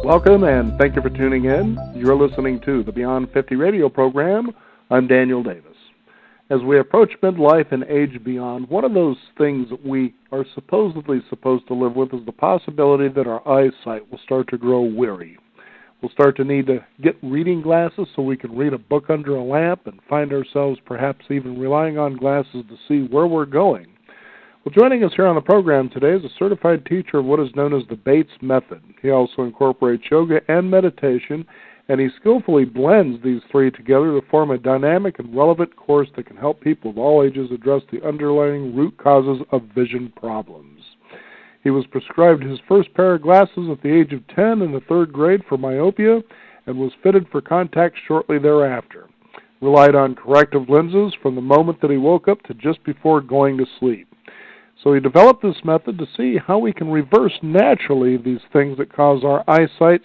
Welcome and thank you for tuning in. You're listening to the Beyond 50 radio program. I'm Daniel Davis. As we approach midlife and age beyond, one of those things that we are supposedly supposed to live with is the possibility that our eyesight will start to grow weary. We'll start to need to get reading glasses so we can read a book under a lamp and find ourselves perhaps even relying on glasses to see where we're going. Well, joining us here on the program today is a certified teacher of what is known as the Bates Method. He also incorporates yoga and meditation, and he skillfully blends these three together to form a dynamic and relevant course that can help people of all ages address the underlying root causes of vision problems. He was prescribed his first pair of glasses at the age of 10 in the third grade for myopia and was fitted for contacts shortly thereafter. Relied on corrective lenses from the moment that he woke up to just before going to sleep. So he developed this method to see how we can reverse naturally these things that cause our eyesight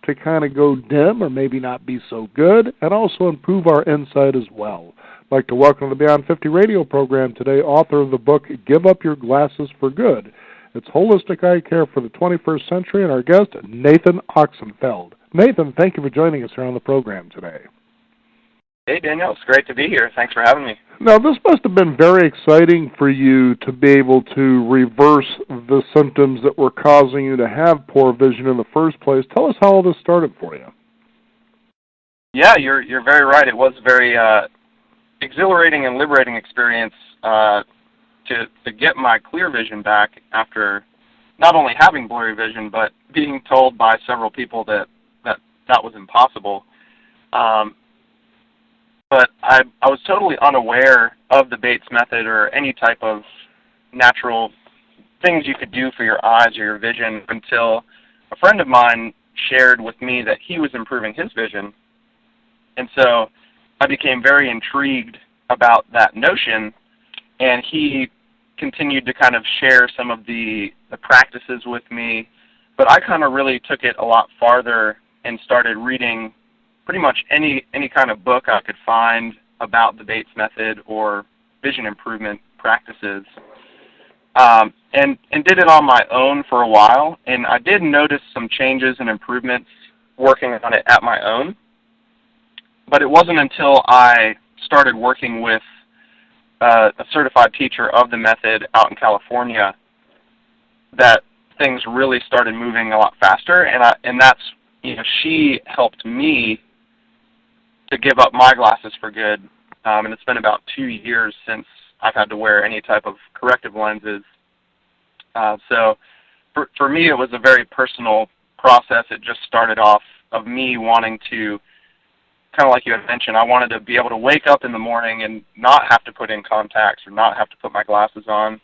to kind of go dim or maybe not be so good, and also improve our insight as well. I'd like to welcome to the Beyond 50 radio program today, author of the book, Give Up Your Glasses for Good. It's Holistic Eye Care for the 21st Century, and our guest, Nathan Oxenfeld. Nathan, thank you for joining us here on the program today. Hey, Daniel. It's great to be here. Thanks for having me. Now, this must have been very exciting for you to be able to reverse the symptoms that were causing you to have poor vision in the first place. Tell us how all this started for you. Yeah, you're very right. It was a very exhilarating and liberating experience to get my clear vision back after not only having blurry vision, but being told by several people that was impossible. But I was totally unaware of the Bates Method or any type of natural things you could do for your eyes or your vision until a friend of mine shared with me that he was improving his vision. And so I became very intrigued about that notion, and he continued to kind of share some of the practices with me. But I kind of really took it a lot farther and started reading pretty much any kind of book I could find about the Bates Method or vision improvement practices, and did it on my own for a while. And I did notice some changes and improvements working on it at my own, but it wasn't until I started working with a certified teacher of the method out in California that things really started moving a lot faster, and that's, she helped me to give up my glasses for good, and it's been about 2 years since I've had to wear any type of corrective lenses. So for me, it was a very personal process. It just started off of me wanting to, kind of like you had mentioned, I wanted to be able to wake up in the morning and not have to put in contacts or not have to put my glasses on.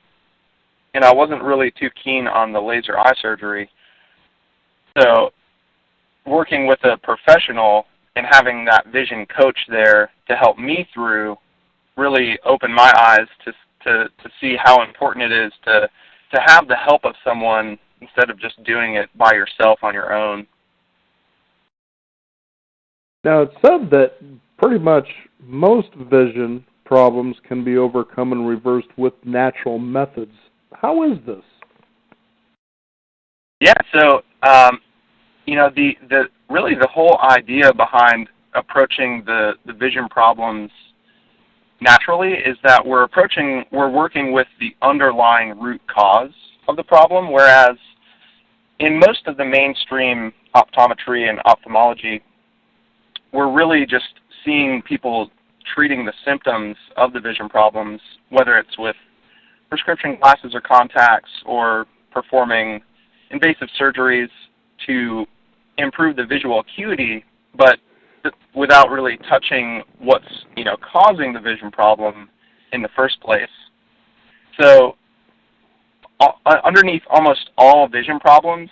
And I wasn't really too keen on the laser eye surgery. So working with a professional and having that vision coach there to help me through really opened my eyes to see how important it is to have the help of someone instead of just doing it by yourself on your own. Now, it's said that pretty much most vision problems can be overcome and reversed with natural methods. How is this? Yeah, so the whole idea behind approaching the vision problems naturally is that we're working with the underlying root cause of the problem, whereas in most of the mainstream optometry and ophthalmology, we're really just seeing people treating the symptoms of the vision problems, whether it's with prescription glasses or contacts or performing invasive surgeries to improve the visual acuity, but without really touching what's causing the vision problem in the first place. So underneath almost all vision problems,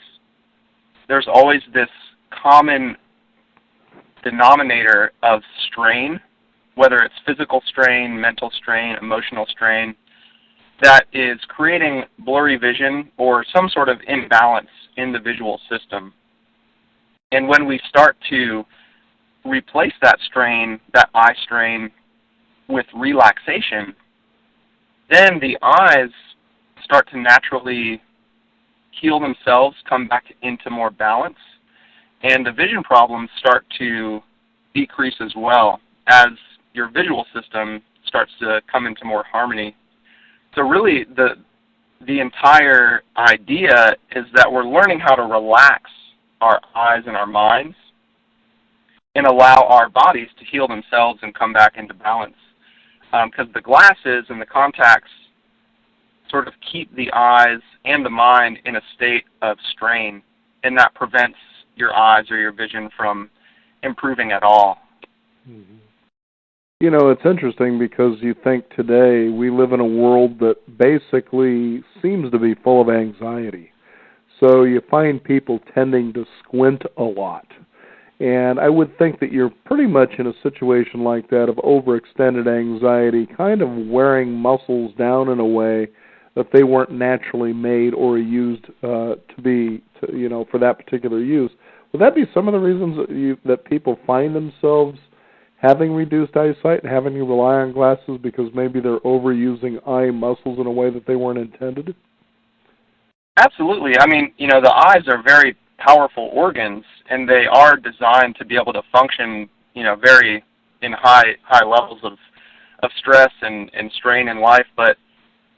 there's always this common denominator of strain, whether it's physical strain, mental strain, emotional strain, that is creating blurry vision or some sort of imbalance in the visual system. And when we start to replace that strain, that eye strain, with relaxation, then the eyes start to naturally heal themselves, come back into more balance, and the vision problems start to decrease as well as your visual system starts to come into more harmony. So really, the entire idea is that we're learning how to relax our eyes and our minds and allow our bodies to heal themselves and come back into balance. Because the glasses and the contacts sort of keep the eyes and the mind in a state of strain, and that prevents your eyes or your vision from improving at all. Mm-hmm. You know, it's interesting because you think today we live in a world that basically seems to be full of anxiety. So you find people tending to squint a lot. And I would think that you're pretty much in a situation like that of overextended anxiety, kind of wearing muscles down in a way that they weren't naturally made or used for that particular use. Would that be some of the reasons that people find themselves having reduced eyesight and having to rely on glasses because maybe they're overusing eye muscles in a way that they weren't intended? Absolutely. I mean, the eyes are very powerful organs, and they are designed to be able to function, very in high levels of stress and strain in life. But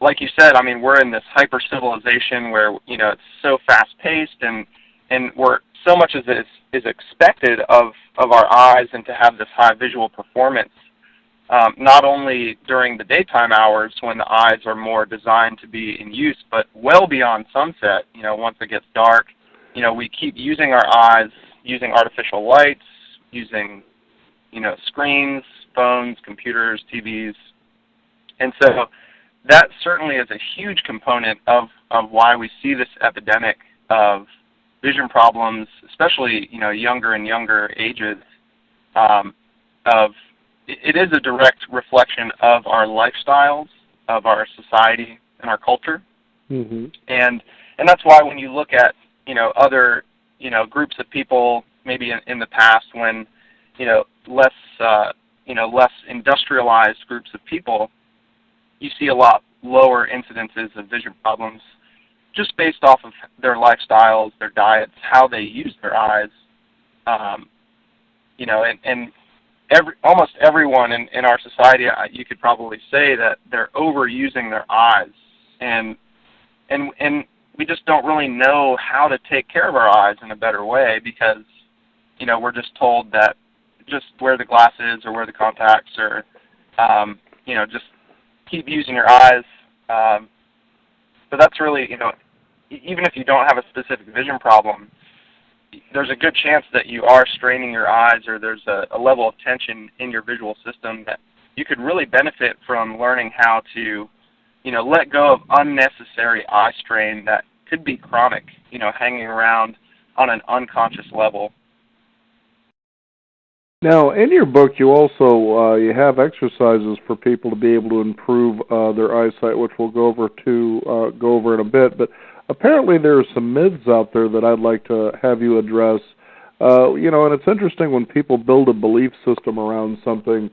like you said, I mean, we're in this hyper civilization where it's so fast paced, and we're so much as is expected of our eyes and to have this high visual performance, not only during the daytime hours when the eyes are more designed to be in use, but well beyond sunset. Once it gets dark, we keep using our eyes, using artificial lights, using screens, phones, computers, TVs, and so that certainly is a huge component of why we see this epidemic of vision problems, especially younger and younger ages. It is a direct reflection of our lifestyles, of our society and our culture, mm-hmm. and that's why when you look at other groups of people maybe in the past when less industrialized groups of people, you see a lot lower incidences of vision problems, just based off of their lifestyles, their diets, how they use their eyes, and almost everyone in our society, you could probably say that they're overusing their eyes, and we just don't really know how to take care of our eyes in a better way because, we're just told that just wear the glasses or wear the contacts or, just keep using your eyes. But that's really, even if you don't have a specific vision problem, there's a good chance that you are straining your eyes or there's a level of tension in your visual system that you could really benefit from learning how to, let go of unnecessary eye strain that could be chronic, hanging around on an unconscious level. Now, in your book, you also you have exercises for people to be able to improve their eyesight, which we'll go over in a bit. But apparently, there are some myths out there that I'd like to have you address. And it's interesting when people build a belief system around something,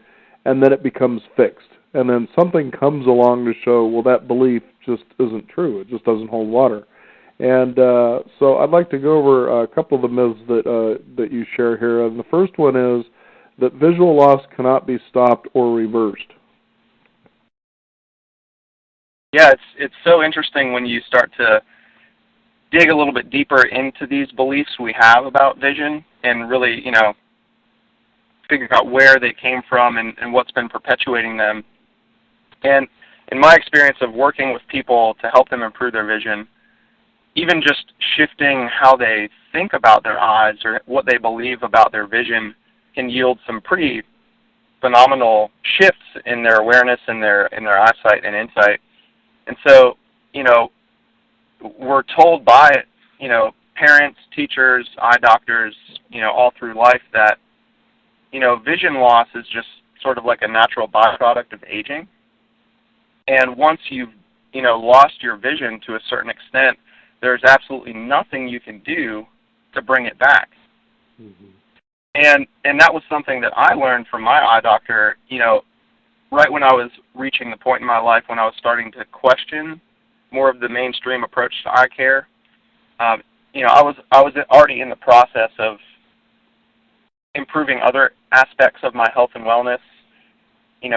and then it becomes fixed, and then something comes along to show, well, that belief just isn't true. It just doesn't hold water. And so I'd like to go over a couple of the myths that you share here. And the first one is that visual loss cannot be stopped or reversed. Yeah, it's so interesting when you start to dig a little bit deeper into these beliefs we have about vision and really, figure out where they came from and what's been perpetuating them. And in my experience of working with people to help them improve their vision, even just shifting how they think about their eyes or what they believe about their vision can yield some pretty phenomenal shifts in their awareness and their eyesight and insight. And so, we're told by, parents, teachers, eye doctors, all through life that, vision loss is just sort of like a natural byproduct of aging. And once you've, lost your vision to a certain extent, there's absolutely nothing you can do to bring it back. Mm-hmm. And that was something that I learned from my eye doctor, right when I was reaching the point in my life when I was starting to question more of the mainstream approach to eye care. I was already in the process of improving other aspects of my health and wellness,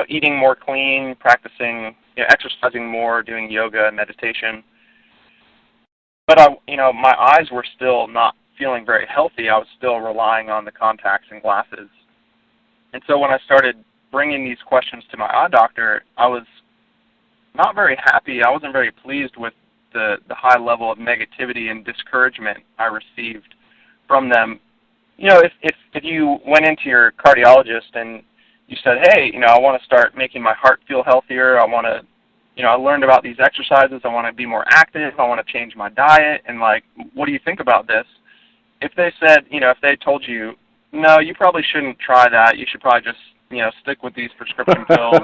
eating more clean, practicing, exercising more, doing yoga and meditation. But my eyes were still not feeling very healthy. I was still relying on the contacts and glasses. And so when I started bringing these questions to my eye doctor, I was not very happy. I wasn't very pleased with the high level of negativity and discouragement I received from them. If you went into your cardiologist and you said, hey, I want to start making my heart feel healthier, I want to, I learned about these exercises, I want to be more active, I want to change my diet, and what do you think about this? If they said, if they told you, no, you probably shouldn't try that, you should probably just, stick with these prescription pills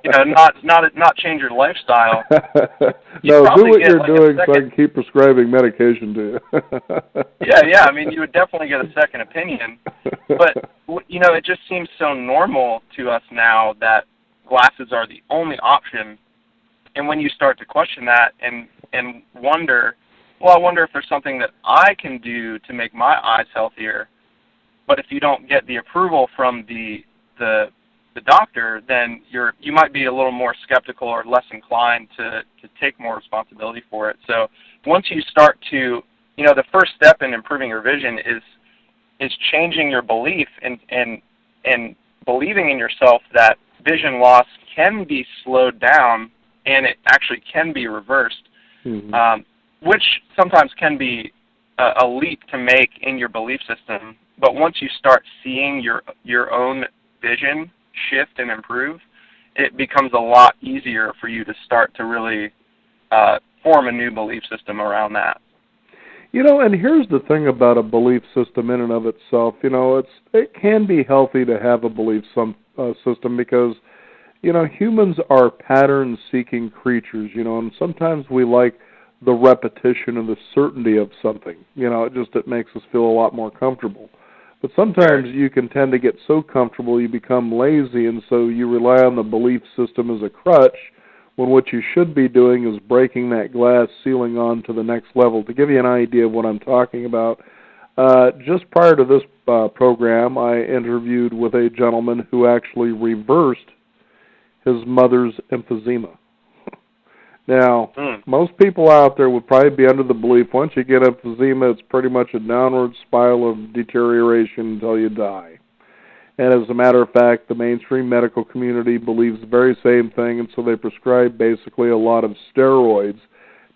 and, not change your lifestyle. No, do what you're doing so I can keep prescribing medication to you. Yeah, you would definitely get a second opinion. But, it just seems so normal to us now that glasses are the only option. And when you start to question that and wonder, I wonder if there's something that I can do to make my eyes healthier. But if you don't get the approval from the doctor, then you might be a little more skeptical or less inclined to take more responsibility for it. So once you start to, the first step in improving your vision is changing your belief and believing in yourself that vision loss can be slowed down and it actually can be reversed, which sometimes can be a leap to make in your belief system. But once you start seeing your own vision shift and improve, it becomes a lot easier for you to start to really form a new belief system around that. And here's the thing about a belief system in and of itself. It can be healthy to have a belief system because, humans are pattern-seeking creatures, and sometimes we like the repetition and the certainty of something. It makes us feel a lot more comfortable. But sometimes you can tend to get so comfortable you become lazy, and so you rely on the belief system as a crutch when what you should be doing is breaking that glass ceiling on to the next level. To give you an idea of what I'm talking about, just prior to this program, I interviewed with a gentleman who actually reversed his mother's emphysema. Now, most people out there would probably be under the belief once you get emphysema, it's pretty much a downward spiral of deterioration until you die. And as a matter of fact, the mainstream medical community believes the very same thing, and so they prescribe basically a lot of steroids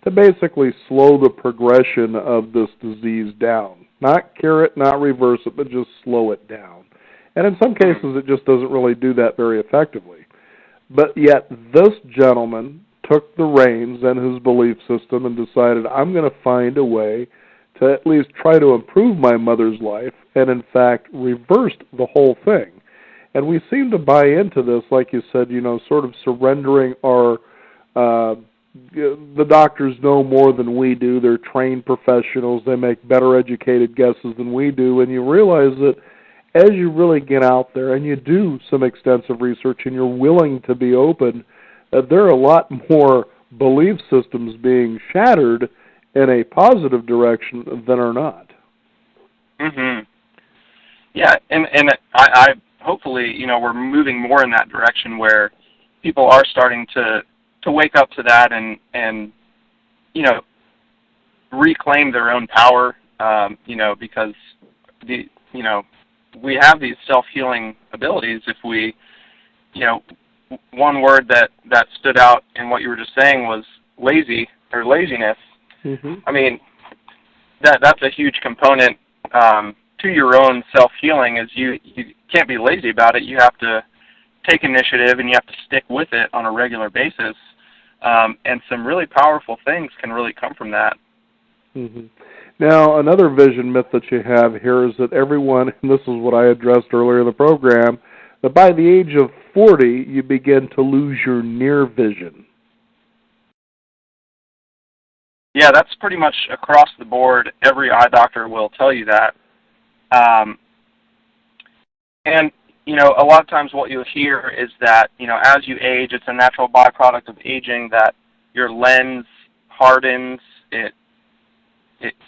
to basically slow the progression of this disease down. Not cure it, not reverse it, but just slow it down. And in some cases, it just doesn't really do that very effectively. But yet, this gentleman took the reins in his belief system and decided, I'm going to find a way to at least try to improve my mother's life, and in fact reversed the whole thing. And we seem to buy into this, like you said, sort of surrendering our, the doctors know more than we do, they're trained professionals, they make better educated guesses than we do, and you realize that as you really get out there and you do some extensive research and you're willing to be open, there are a lot more belief systems being shattered in a positive direction than are not. Yeah, and I hopefully, we're moving more in that direction where people are starting to wake up to that and reclaim their own power, because we have these self-healing abilities. If we, one word that stood out in what you were just saying was laziness. I mean, that's a huge component to your own self-healing. Is you can't be lazy about it. You have to take initiative and you have to stick with it on a regular basis. And some really powerful things can really come from that. Now, another vision myth that you have here is that everyone, and this is what I addressed earlier in the program, that by the age of 40, you begin to lose your near vision. Yeah, that's pretty much across the board. Every eye doctor will tell you that. And, a lot of times what you'll hear is that, as you age, it's a natural byproduct of aging that your lens hardens, it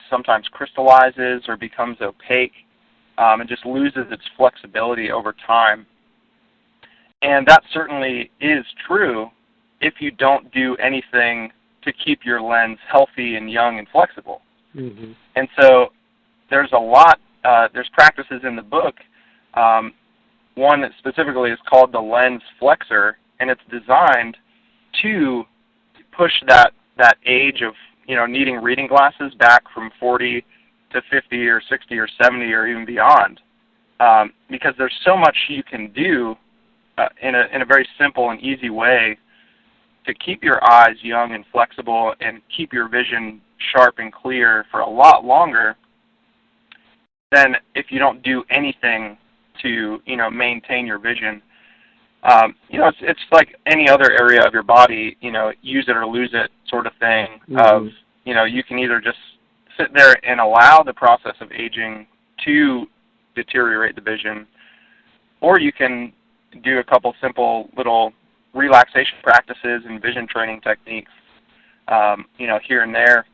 sometimes crystallizes or becomes opaque. and just loses its flexibility over time. And that certainly is true if you don't do anything to keep your lens healthy and young and flexible. Mm-hmm. And so there's there's practices in the book. One that specifically is called the lens flexor, and it's designed to push that age of, needing reading glasses back from 40 to 50 or 60 or 70 or even beyond, because there's so much you can do in a very simple and easy way to keep your eyes young and flexible and keep your vision sharp and clear for a lot longer than if you don't do anything to, maintain your vision. It's like any other area of your body, use it or lose it sort of thing. Mm-hmm. Of, you can either just sit there and allow the process of aging to deteriorate the vision, or you can do a couple simple little relaxation practices and vision training techniques, here and there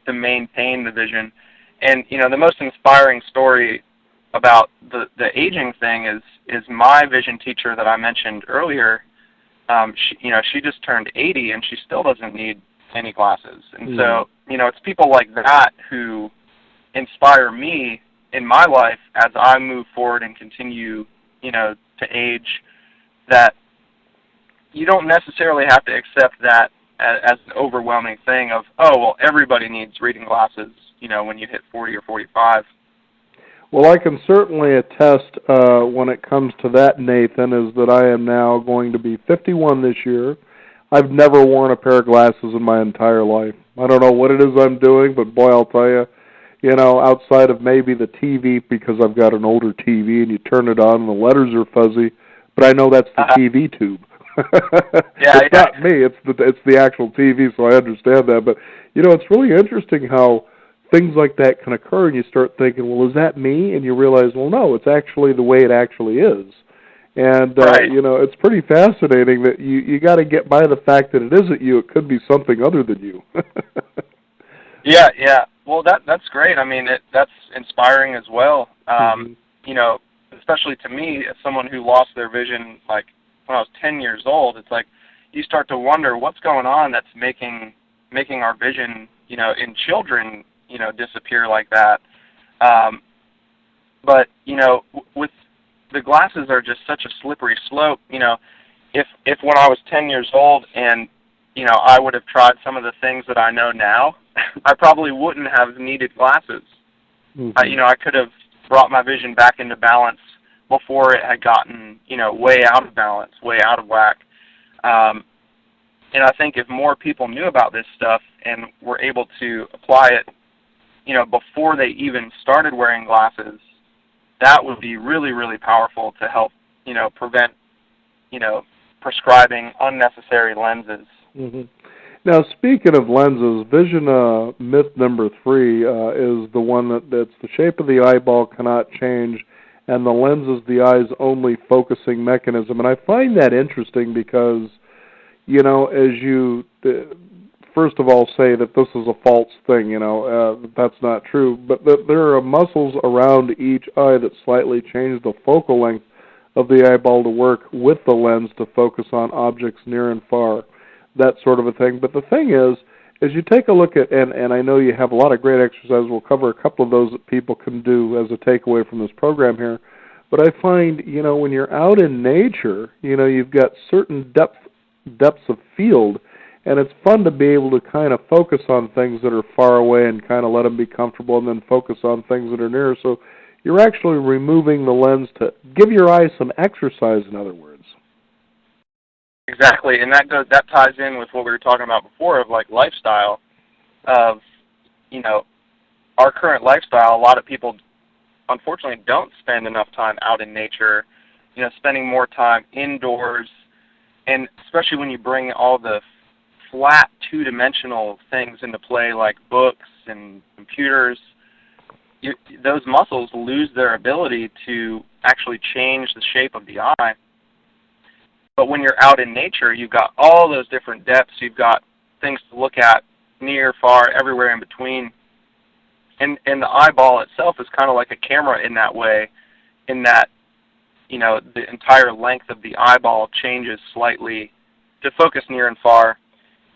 to maintain the vision. And, the most inspiring story about the aging thing is my vision teacher that I mentioned earlier. She just turned 80 and she still doesn't need any glasses. And so, it's people like that who inspire me in my life as I move forward and continue, to age, that you don't necessarily have to accept that as an overwhelming thing of, oh, well, everybody needs reading glasses, when you hit 40 or 45. Well, I can certainly attest when it comes to that, Nathan, is that I am now going to be 51 this year. I've never worn a pair of glasses in my entire life. I don't know what it is I'm doing, but boy, I'll tell you, outside of maybe the TV, because I've got an older TV and you turn it on and the letters are fuzzy, but I know that's the TV tube. It's not me, it's the actual TV, so I understand that. But, it's really interesting how things like that can occur, and you start thinking, well, is that me? And you realize, well, no, it's actually the way it actually is. And, right. It's pretty fascinating that you got to get by the fact that it isn't you. It could be something other than you. Yeah. Well, that's great. I mean, that's inspiring as well. Especially to me, as someone who lost their vision, like, when I was 10 years old, it's like you start to wonder what's going on that's making our vision, in children, disappear like that. But, with the glasses are just such a slippery slope. If when I was 10 years old and, I would have tried some of the things that I know now, I probably wouldn't have needed glasses. Mm-hmm. I could have brought my vision back into balance before it had gotten, way out of balance, way out of whack. And I think if more people knew about this stuff and were able to apply it, before they even started wearing glasses, that would be really, really powerful to help, prevent, prescribing unnecessary lenses. Mm-hmm. Now, speaking of lenses, vision myth number 3 is the one that's the shape of the eyeball cannot change, and the lens is the eye's only focusing mechanism. And I find that interesting because, as you, first of all, say that this is a false thing, that's not true, but that there are muscles around each eye that slightly change the focal length of the eyeball to work with the lens to focus on objects near and far, that sort of a thing. But the thing is, as you take a look at, and I know you have a lot of great exercises, we'll cover a couple of those that people can do as a takeaway from this program here, but I find, when you're out in nature, you've got certain depths of field, and it's fun to be able to kind of focus on things that are far away and kind of let them be comfortable and then focus on things that are near. So you're actually removing the lens to give your eyes some exercise, in other words. Exactly, and that ties in with what we were talking about before of like lifestyle, of, our current lifestyle. A lot of people, unfortunately, don't spend enough time out in nature, spending more time indoors, and especially when you bring all the flat, two-dimensional things into play like books and computers, those muscles lose their ability to actually change the shape of the eye. But when you're out in nature, you've got all those different depths. You've got things to look at near, far, everywhere in between. And the eyeball itself is kind of like a camera in that way, in that, you know, the entire length of the eyeball changes slightly to focus near and far.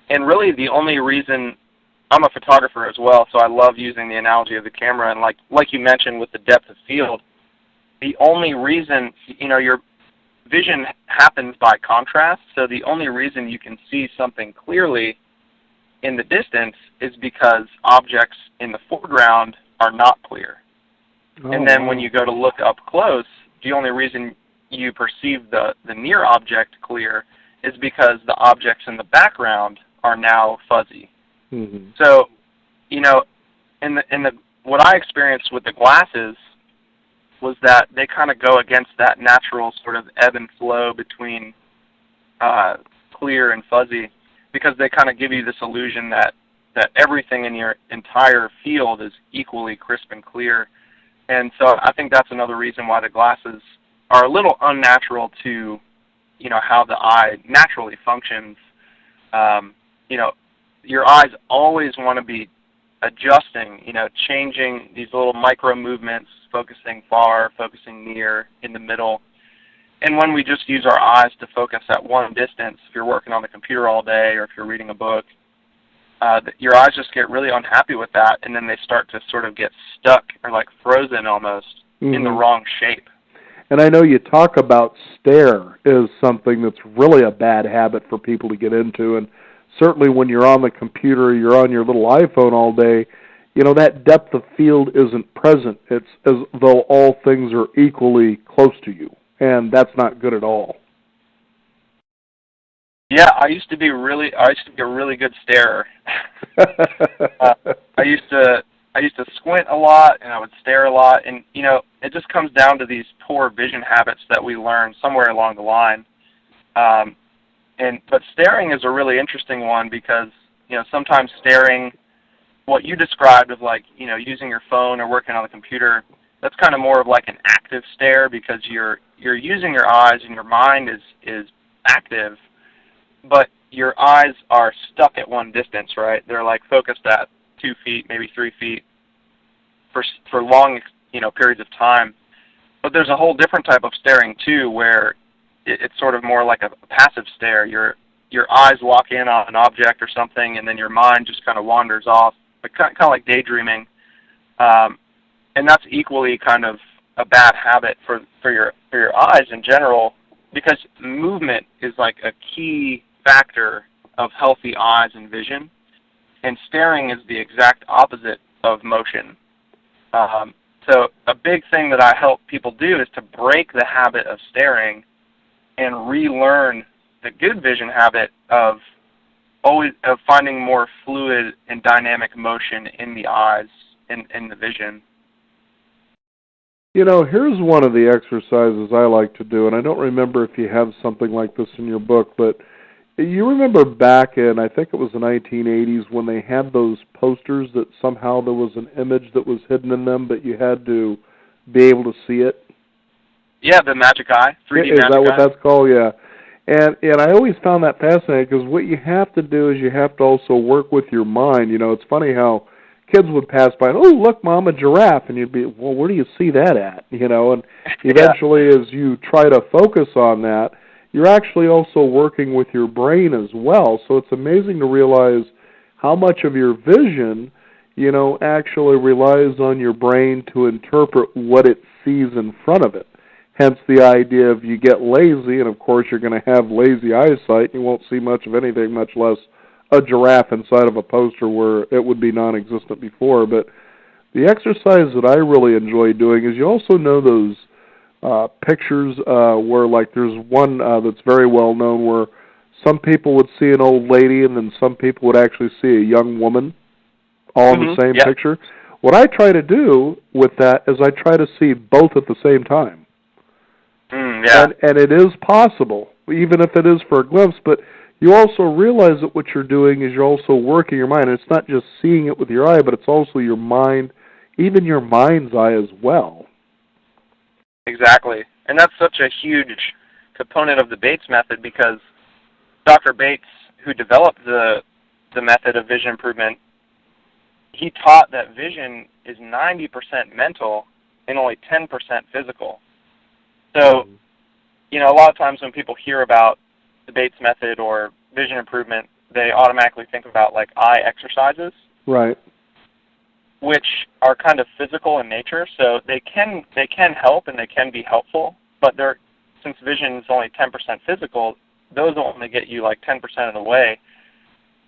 And really the only reason, I'm a photographer as well, so I love using the analogy of the camera, and like you mentioned with the depth of field, the only reason, you know, your vision happens by contrast, so the only reason you can see something clearly in the distance is because objects in the foreground are not clear. Oh, and then when you go to look up close, the only reason you perceive the near object clear is because the objects in the background are now fuzzy. Mm-hmm. So, you know, what I experienced with the glasses was that they kind of go against that natural sort of ebb and flow between clear and fuzzy, because they kind of give you this illusion that everything in your entire field is equally crisp and clear. And so I think that's another reason why the glasses are a little unnatural to, you know, how the eye naturally functions. You know, your eyes always want to be adjusting, you know, changing these little micro movements, focusing far, focusing near, in the middle. And when we just use our eyes to focus at one distance, if you're working on the computer all day or if you're reading a book, your eyes just get really unhappy with that, and then they start to sort of get stuck or like frozen almost in the wrong shape. And I know you talk about stare is something that's really a bad habit for people to get into, and certainly when you're on the computer, you're on your little iPhone all day, you know, that depth of field isn't present. It's as though all things are equally close to you, and that's not good at all. Yeah, I used to be a really good starer. I used to squint a lot, and I would stare a lot, and you know, it just comes down to these poor vision habits that we learn somewhere along the line. But staring is a really interesting one, because you know, sometimes staring, what you described of like, you know, using your phone or working on the computer, that's kind of more of like an active stare, because you're using your eyes and your mind is active, but your eyes are stuck at one distance, right? They're like focused at 2 feet, maybe 3 feet for long, you know, periods of time. But there's a whole different type of staring too, where it's sort of more like a passive stare. Your eyes lock in on an object or something, and then your mind just kind of wanders off, but kind of like daydreaming. And that's equally kind of a bad habit for your eyes in general, because movement is like a key factor of healthy eyes and vision, and staring is the exact opposite of motion. So a big thing that I help people do is to break the habit of staring and relearn the good vision habit of finding more fluid and dynamic motion in the eyes and in the vision. You know, here's one of the exercises I like to do, and I don't remember if you have something like this in your book, but you remember back in, I think it was the 1980s, when they had those posters that somehow there was an image that was hidden in them, but you had to be able to see it? Yeah, the Magic Eye, 3D Magic Eye. Is that what that's called? Yeah. And I always found that fascinating, because what you have to do is you have to also work with your mind. You know, it's funny how kids would pass by, and, oh, look, Mom, a giraffe, and you'd be, well, where do you see that at? You know, and eventually as you try to focus on that, you're actually also working with your brain as well. So it's amazing to realize how much of your vision, you know, actually relies on your brain to interpret what it sees in front of it. Hence the idea of you get lazy, and of course you're going to have lazy eyesight. You won't see much of anything, much less a giraffe inside of a poster where it would be non-existent before. But the exercise that I really enjoy doing is, you also know those pictures where, like, there's one that's very well known where some people would see an old lady and then some people would actually see a young woman all in the same picture. What I try to do with that is I try to see both at the same time. And it is possible, even if it is for a glimpse, but you also realize that what you're doing is you're also working your mind. And it's not just seeing it with your eye, but it's also your mind, even your mind's eye as well. Exactly. And that's such a huge component of the Bates method, because Dr. Bates, who developed the method of vision improvement, he taught that vision is 90% mental and only 10% physical. So, you know, a lot of times when people hear about the Bates method or vision improvement, they automatically think about like eye exercises. Right. Which are kind of physical in nature, so they can help and they can be helpful, but since vision is only 10% physical, those will only get you like 10% of the way.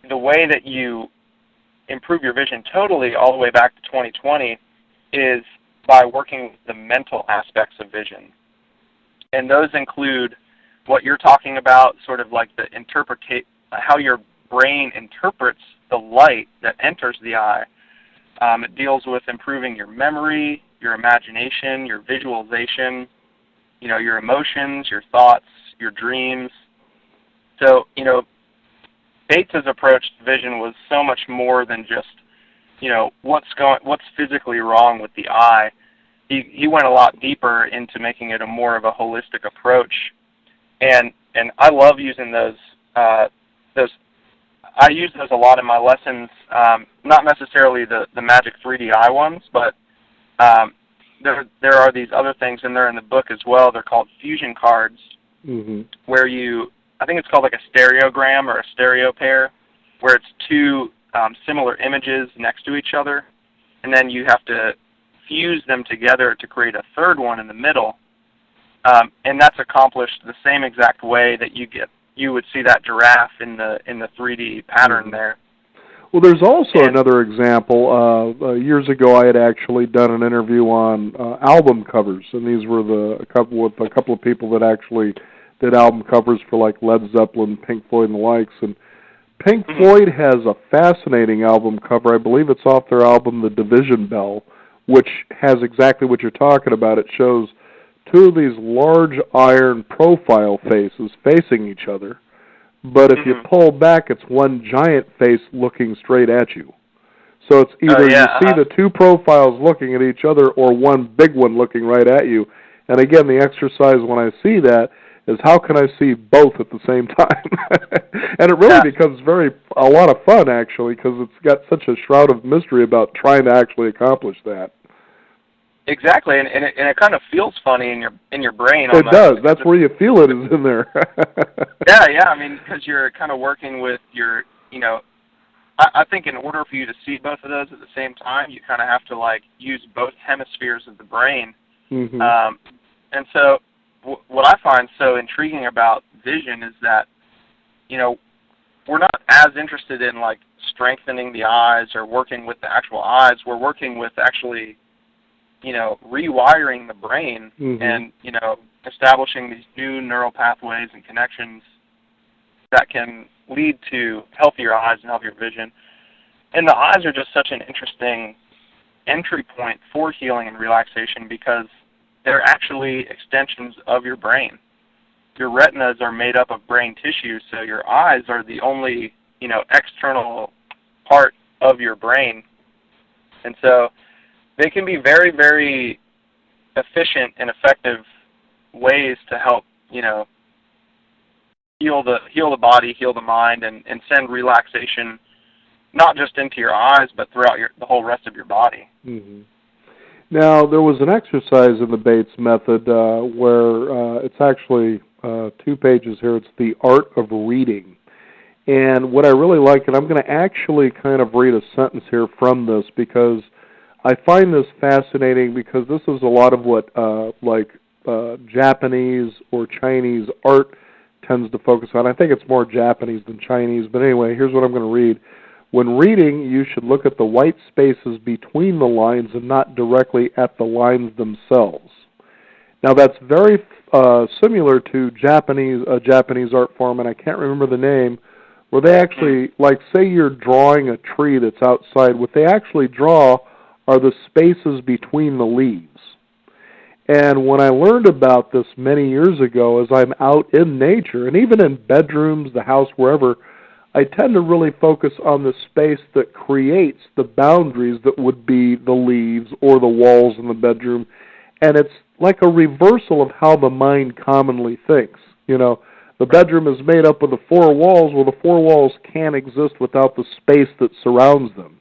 The way that you improve your vision totally all the way back to 2020 is by working with the mental aspects of vision. And those include what you're talking about, sort of like how your brain interprets the light that enters the eye. It deals with improving your memory, your imagination, your visualization, you know, your emotions, your thoughts, your dreams. So, you know, Bates's approach to vision was so much more than just, you know, what's physically wrong with the eye. He went a lot deeper into making it more of a holistic approach, and I love using those. I use those a lot in my lessons. Not necessarily the Magic 3D Eye ones, but there are these other things, and they're in the book as well. They're called fusion cards, where I think it's called like a stereogram or a stereo pair, where it's two similar images next to each other, and then you have to fuse them together to create a third one in the middle, and that's accomplished the same exact way that you would see that giraffe in the 3D pattern there. Well, there's also another example. Years ago, I had actually done an interview on album covers, and these were a couple of people that actually did album covers for like Led Zeppelin, Pink Floyd, and the likes. And Pink Floyd has a fascinating album cover. I believe it's off their album, The Division Bell, which has exactly what you're talking about. It shows two of these large iron profile faces facing each other, but if you pull back, it's one giant face looking straight at you. So it's either you see the two profiles looking at each other or one big one looking right at you. And again, the exercise when I see that is how can I see both at the same time? And it really becomes a lot of fun, actually, because it's got such a shroud of mystery about trying to actually accomplish that. Exactly, and it kind of feels funny in your brain. It does. That's where you feel it is in there. Yeah. I mean, because you're kind of working with your, you know, I think in order for you to see both of those at the same time, you kind of have to like use both hemispheres of the brain. And so, what I find so intriguing about vision is that, you know, we're not as interested in like strengthening the eyes or working with the actual eyes. We're working with actually, you know, rewiring the brain and, you know, establishing these new neural pathways and connections that can lead to healthier eyes and healthier vision. And the eyes are just such an interesting entry point for healing and relaxation because they're actually extensions of your brain. Your retinas are made up of brain tissue, so your eyes are the only, you know, external part of your brain. And so they can be very, very efficient and effective ways to help, you know, heal the body, heal the mind, and send relaxation not just into your eyes, but throughout the whole rest of your body. Now, there was an exercise in the Bates method where it's actually 2 pages here. It's the art of reading. And what I really like, and I'm going to actually kind of read a sentence here from this because I find this fascinating because this is a lot of what Japanese or Chinese art tends to focus on. I think it's more Japanese than Chinese, but anyway, here's what I'm going to read. When reading, you should look at the white spaces between the lines and not directly at the lines themselves. Now, that's very similar to a Japanese art form, and I can't remember the name, where they actually, like, say you're drawing a tree that's outside, what they actually draw are the spaces between the leaves. And when I learned about this many years ago, as I'm out in nature, and even in bedrooms, the house, wherever, I tend to really focus on the space that creates the boundaries that would be the leaves or the walls in the bedroom. And it's like a reversal of how the mind commonly thinks. You know, the bedroom is made up of the 4 walls. Well, the 4 walls can't exist without the space that surrounds them.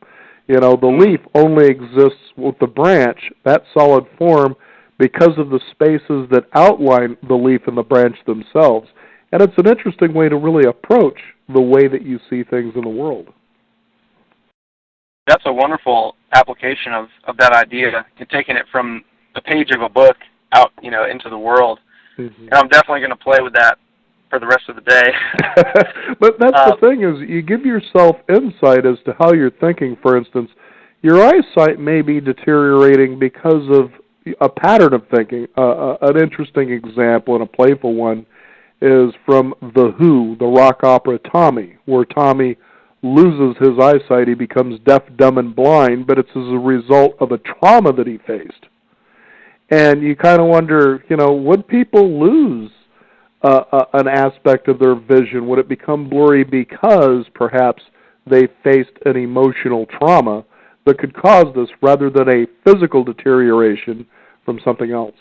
You know, the leaf only exists with the branch, that solid form, because of the spaces that outline the leaf and the branch themselves. And it's an interesting way to really approach the way that you see things in the world. That's a wonderful application of that idea, and taking it from the page of a book out, into the world. Mm-hmm. And I'm definitely going to play with that for the rest of the day. But that's the thing, is you give yourself insight as to how you're thinking. For instance, your eyesight may be deteriorating because of a pattern of thinking. An interesting example, and a playful one, is from The Who, the rock opera Tommy, where Tommy loses his eyesight. He becomes deaf, dumb, and blind, but it's as a result of a trauma that he faced. And you kind of wonder, would people lose an aspect of their vision? Would it become blurry because perhaps they faced an emotional trauma that could cause this rather than a physical deterioration from something else?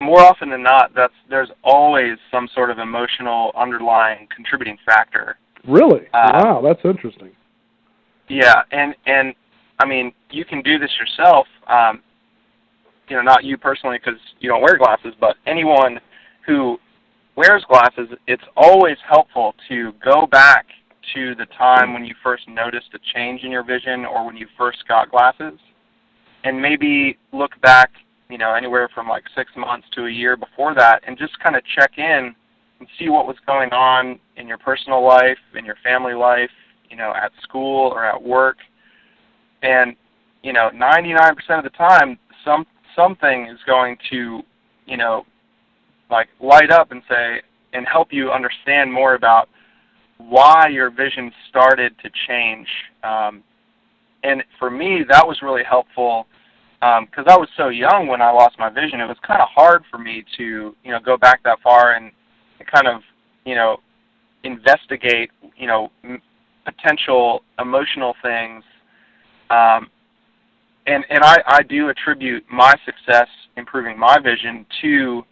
More often than not, there's always some sort of emotional underlying contributing factor. Really? Wow, that's interesting. Yeah, and I mean, you can do this yourself. Not you personally because you don't wear glasses, but anyone who wears glasses, it's always helpful to go back to the time when you first noticed a change in your vision or when you first got glasses, and maybe look back, anywhere from like 6 months to a year before that, and just kind of check in and see what was going on in your personal life, in your family life, at school or at work. And, 99% of the time, something is going to, light up and say, and help you understand more about why your vision started to change. And for me, that was really helpful because I was so young when I lost my vision. It was kind of hard for me to, go back that far and kind of, investigate, potential emotional things. And I do attribute my success improving my vision to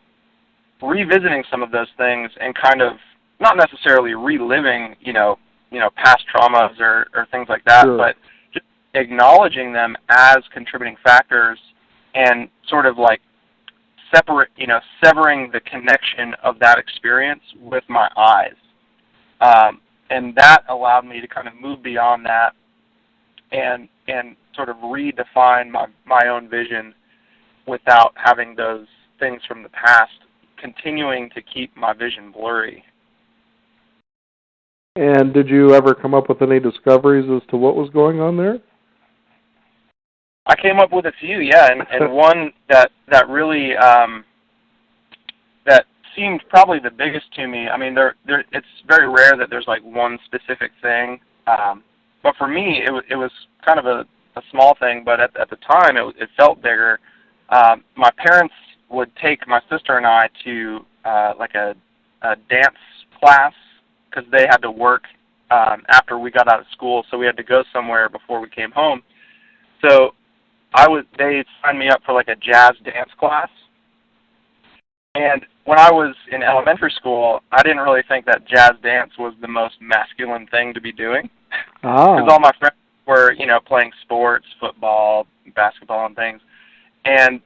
revisiting some of those things and kind of not necessarily reliving, past traumas or things like that, sure, but just acknowledging them as contributing factors and sort of like severing the connection of that experience with my eyes. And that allowed me to kind of move beyond that and sort of redefine my own vision without having those things from the past continuing to keep my vision blurry. And did you ever come up with any discoveries as to what was going on there? I came up with a few, yeah, and one that really that seemed probably the biggest to me. I mean, it's very rare that there's like one specific thing, but for me, it was kind of a small thing, but at the time, it felt bigger. My parents would take my sister and I to like a dance class because they had to work after we got out of school, so we had to go somewhere before we came home. So they signed me up for like a jazz dance class. And when I was in elementary school, I didn't really think that jazz dance was the most masculine thing to be doing. Because all my friends were, playing sports, football, basketball, and things. And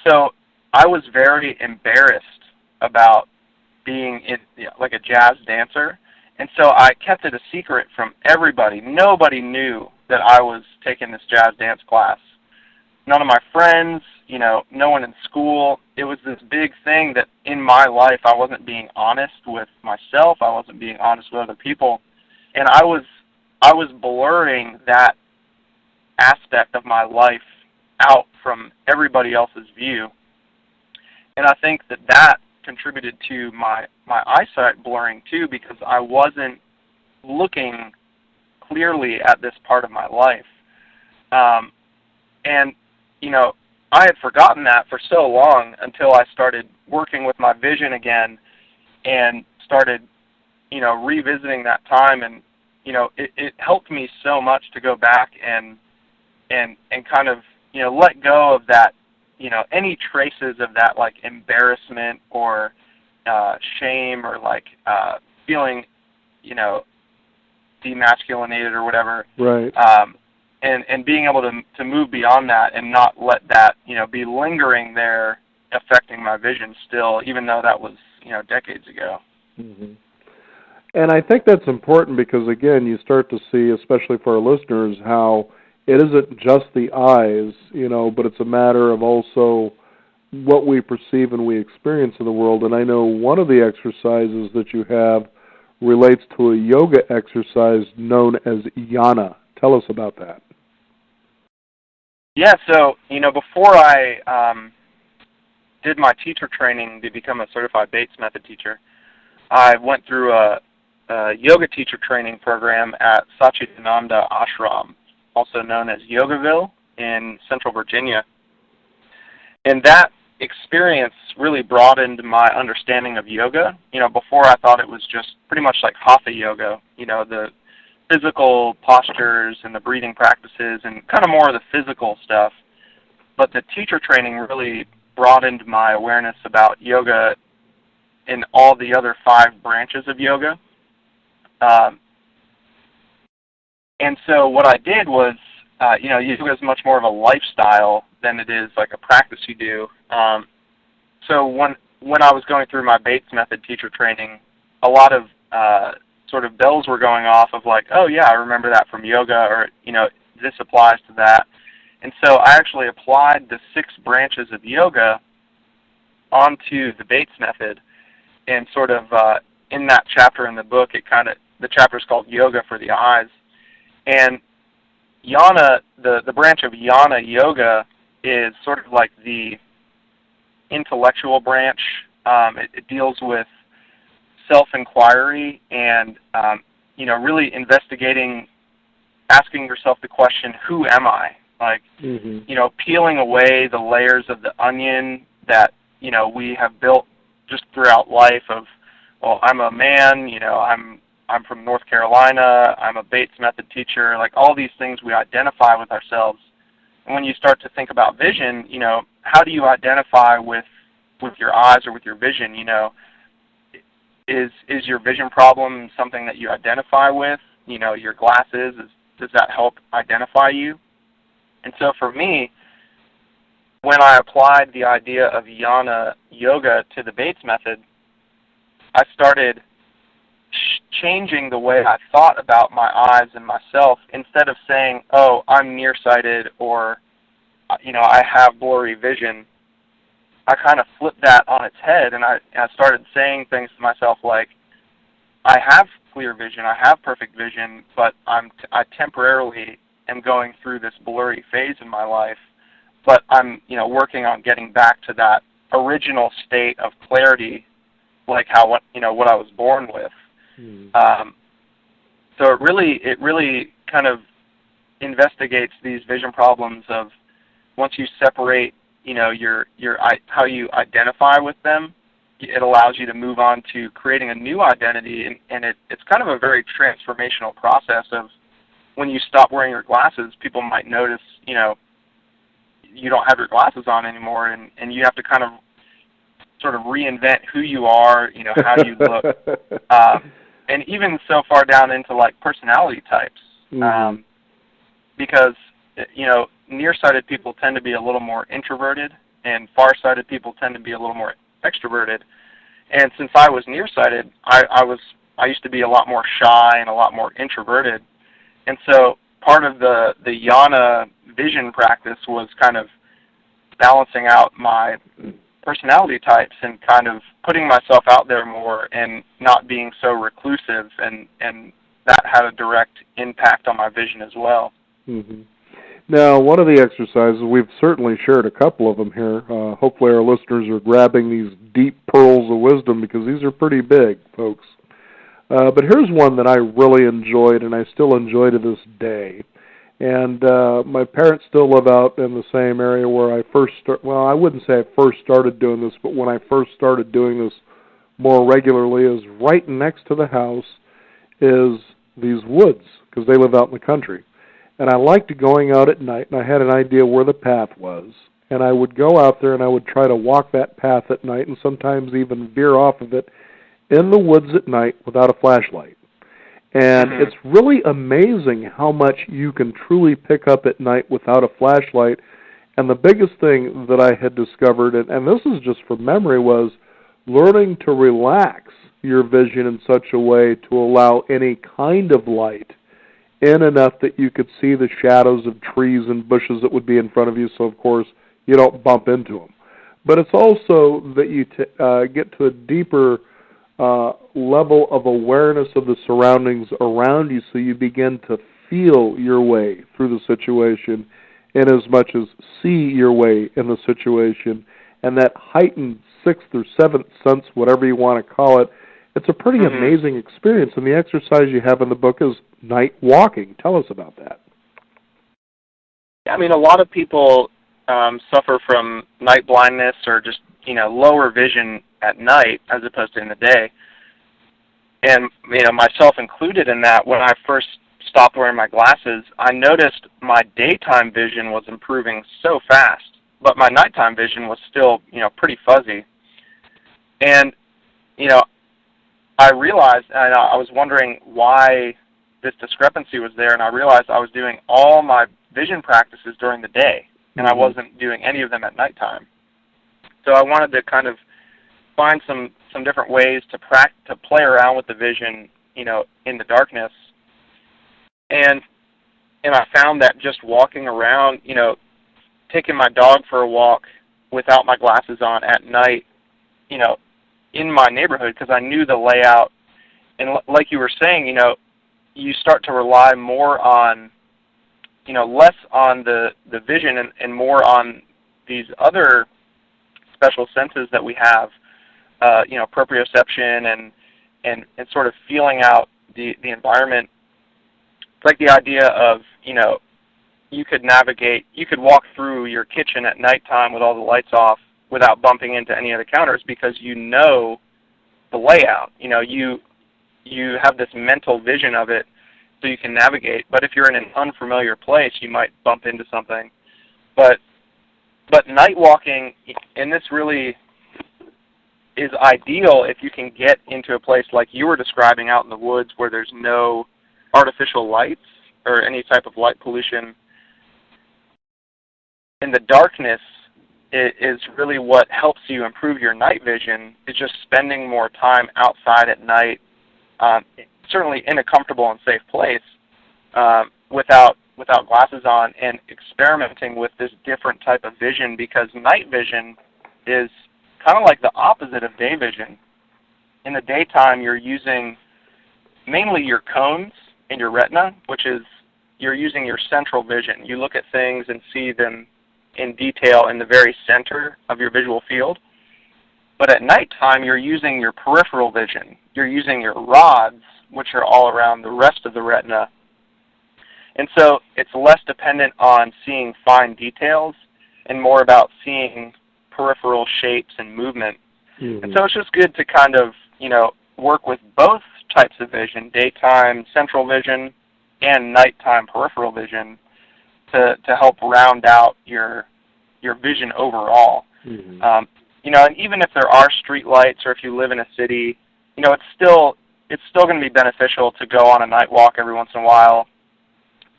so I was very embarrassed about being like a jazz dancer. And so I kept it a secret from everybody. Nobody knew that I was taking this jazz dance class. None of my friends, no one in school. It was this big thing that in my life I wasn't being honest with myself. I wasn't being honest with other people. And I was blurring that aspect of my life out from everybody else's view. And I think that contributed to my eyesight blurring too, because I wasn't looking clearly at this part of my life. And, I had forgotten that for so long until I started working with my vision again and started, revisiting that time. And, it helped me so much to go back and kind of, let go of that, any traces of that, like, embarrassment or shame or, like, feeling, demasculinated or whatever. Right. And being able to move beyond that and not let that, be lingering there affecting my vision still, even though that was, decades ago. Mm-hmm. And I think that's important because, again, you start to see, especially for our listeners, how it isn't just the eyes, but it's a matter of also what we perceive and we experience in the world. And I know one of the exercises that you have relates to a yoga exercise known as jnana. Tell us about that. Yeah, so, before I did my teacher training to become a certified Bates Method teacher, I went through a yoga teacher training program at Saccadic Ashram, also known as Yogaville in Central Virginia. And that experience really broadened my understanding of yoga. Before I thought it was just pretty much like hatha yoga, the physical postures and the breathing practices and kind of more of the physical stuff. But the teacher training really broadened my awareness about yoga in all the other 5 branches of yoga. And so what I did was, yoga is much more of a lifestyle than it is like a practice you do. So when I was going through my Bates Method teacher training, a lot of sort of bells were going off of like, oh yeah, I remember that from yoga, or, this applies to that. And so I actually applied the 6 branches of yoga onto the Bates Method, and sort of in that chapter in the book, the chapter is called Yoga for the Eyes. And jnana, the branch of jnana yoga is sort of like the intellectual branch. It deals with self-inquiry and, really investigating, asking yourself the question, who am I? Like, peeling away the layers of the onion that, we have built just throughout life of, well, I'm a man, I'm from North Carolina, I'm a Bates Method teacher, like all these things we identify with ourselves. And when you start to think about vision, how do you identify with your eyes or with your vision? Is your vision problem something that you identify with? Your glasses, does that help identify you? And so for me, when I applied the idea of jnana yoga to the Bates Method, I started changing the way I thought about my eyes and myself. Instead of saying, oh, I'm nearsighted, or, I have blurry vision, I kind of flipped that on its head, and I started saying things to myself like, I have clear vision, I have perfect vision, but I temporarily am going through this blurry phase in my life, but I'm, working on getting back to that original state of clarity, like what I was born with. So it really kind of investigates these vision problems of, once you separate, your how you identify with them, it allows you to move on to creating a new identity, and it's kind of a very transformational process of, when you stop wearing your glasses, people might notice, you don't have your glasses on anymore, and you have to kind of sort of reinvent who you are, how you look, and even so far down into like personality types, because, nearsighted people tend to be a little more introverted, and farsighted people tend to be a little more extroverted. And since I was nearsighted, I used to be a lot more shy and a lot more introverted. And so part of the jnana vision practice was kind of balancing out my personality types and kind of putting myself out there more and not being so reclusive, and that had a direct impact on my vision as well. Now, one of the exercises, we've certainly shared a couple of them here. Hopefully our listeners are grabbing these deep pearls of wisdom, because these are pretty big, folks. But here's one that I really enjoyed, and I still enjoy to this day. And my parents still live out in the same area where I I wouldn't say I first started doing this, but when I first started doing this more regularly, is right next to the house is these woods, because they live out in the country. And I liked going out at night, and I had an idea where the path was. And I would go out there, and I would try to walk that path at night, and sometimes even veer off of it in the woods at night without a flashlight. And it's really amazing how much you can truly pick up at night without a flashlight. And the biggest thing that I had discovered, and this is just from memory, was learning to relax your vision in such a way to allow any kind of light in enough that you could see the shadows of trees and bushes that would be in front of you, so of course you don't bump into them. But it's also that you get to a deeper level of awareness of the surroundings around you, so you begin to feel your way through the situation in as much as see your way in the situation. And that heightened sixth or seventh sense, whatever you want to call it, it's a pretty amazing experience. And the exercise you have in the book is night walking. Tell us about that. Yeah, I mean, a lot of people suffer from night blindness or just, lower vision at night as opposed to in the day. And, myself included in that, when I first stopped wearing my glasses, I noticed my daytime vision was improving so fast, but my nighttime vision was still, pretty fuzzy. And, I realized, and I was wondering why this discrepancy was there, and I realized I was doing all my vision practices during the day, and I wasn't doing any of them at nighttime. So I wanted to kind of find some different ways to play around with the vision, in the darkness. And I found that just walking around, taking my dog for a walk without my glasses on at night, in my neighborhood, because I knew the layout. And like you were saying, you start to rely more on, less on the vision and more on these other special senses that we have, proprioception and sort of feeling out the environment. It's like the idea of, you could walk through your kitchen at nighttime with all the lights off without bumping into any of the counters because you know the layout. You have this mental vision of it so you can navigate. But if you're in an unfamiliar place, you might bump into something. But night walking, and this really is ideal if you can get into a place like you were describing out in the woods where there's no artificial lights or any type of light pollution. In the darkness is really what helps you improve your night vision, is just spending more time outside at night, certainly in a comfortable and safe place, without glasses on, and experimenting with this different type of vision, because night vision is kind of like the opposite of day vision. In the daytime, you're using mainly your cones in your retina, which is you're using your central vision. You look at things and see them in detail in the very center of your visual field. But at nighttime, you're using your peripheral vision. You're using your rods, which are all around the rest of the retina. And so it's less dependent on seeing fine details and more about seeing peripheral shapes and movement. And so it's just good to kind of, work with both types of vision, daytime central vision and nighttime peripheral vision, to help round out your vision overall. And even if there are street lights or if you live in a city, it's still going to be beneficial to go on a night walk every once in a while.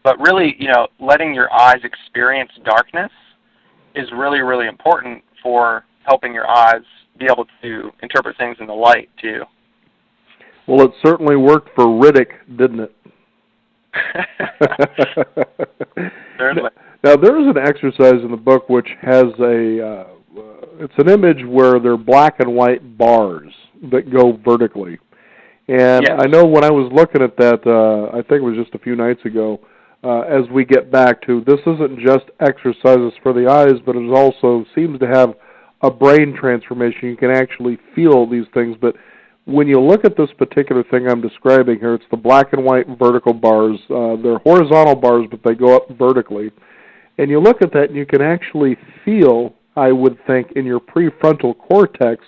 But really, letting your eyes experience darkness is really, really important for helping your eyes be able to interpret things in the light, too. Well, it certainly worked for Riddick, didn't it? Certainly. Now, there is an exercise in the book which has it's an image where they're black and white bars that go vertically. And I know when I was looking at that, I think it was just a few nights ago, as we get back to, this isn't just exercises for the eyes, but it also seems to have a brain transformation. You can actually feel these things. But when you look at this particular thing I'm describing here, it's the black and white vertical bars. They're horizontal bars, but they go up vertically. And you look at that, and you can actually feel, I would think, in your prefrontal cortex,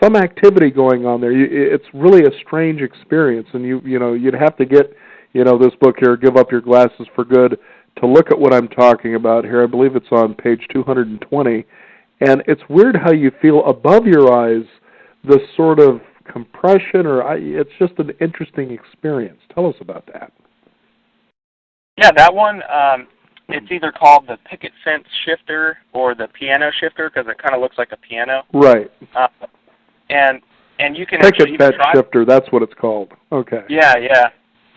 some activity going on there. It's really a strange experience, and you'd have to get, this book here, Give Up Your Glasses for Good, to look at what I'm talking about here. I believe it's on page 220. And it's weird how you feel above your eyes this sort of compression, or it's just an interesting experience. Tell us about that. Yeah, that one, it's either called the picket fence shifter or the piano shifter because it kind of looks like a piano. Right. And you can picket actually fence shifter, that's what it's called. Okay. Yeah.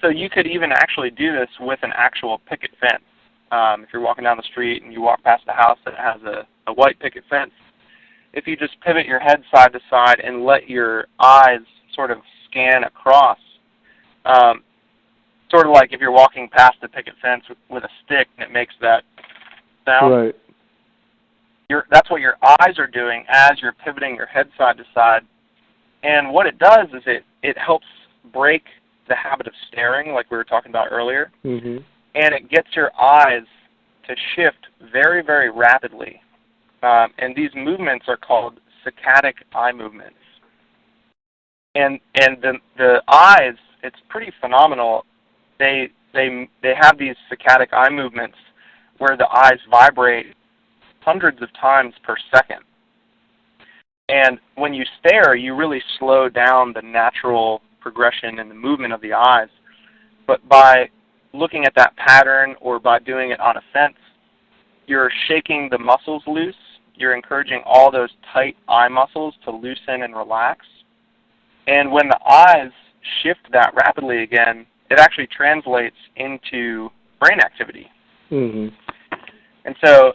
So you could even actually do this with an actual picket fence. If you're walking down the street and you walk past a house that has a white picket fence, if you just pivot your head side to side and let your eyes sort of scan across, sort of like if you're walking past the picket fence with a stick and it makes that sound. Right. That's what your eyes are doing as you're pivoting your head side to side. And what it does is it helps break the habit of staring, like we were talking about earlier, mm-hmm. and it gets your eyes to shift very, very rapidly. And these movements are called Saccadic Eye Movements. And the eyes, it's pretty phenomenal. They have these Saccadic Eye Movements where the eyes vibrate hundreds of times per second. And when you stare, you really slow down the natural progression and the movement of the eyes. But by looking at that pattern or by doing it on a fence, you're shaking the muscles loose. You're encouraging all those tight eye muscles to loosen and relax. And when the eyes shift that rapidly again, it actually translates into brain activity. Mm-hmm. And so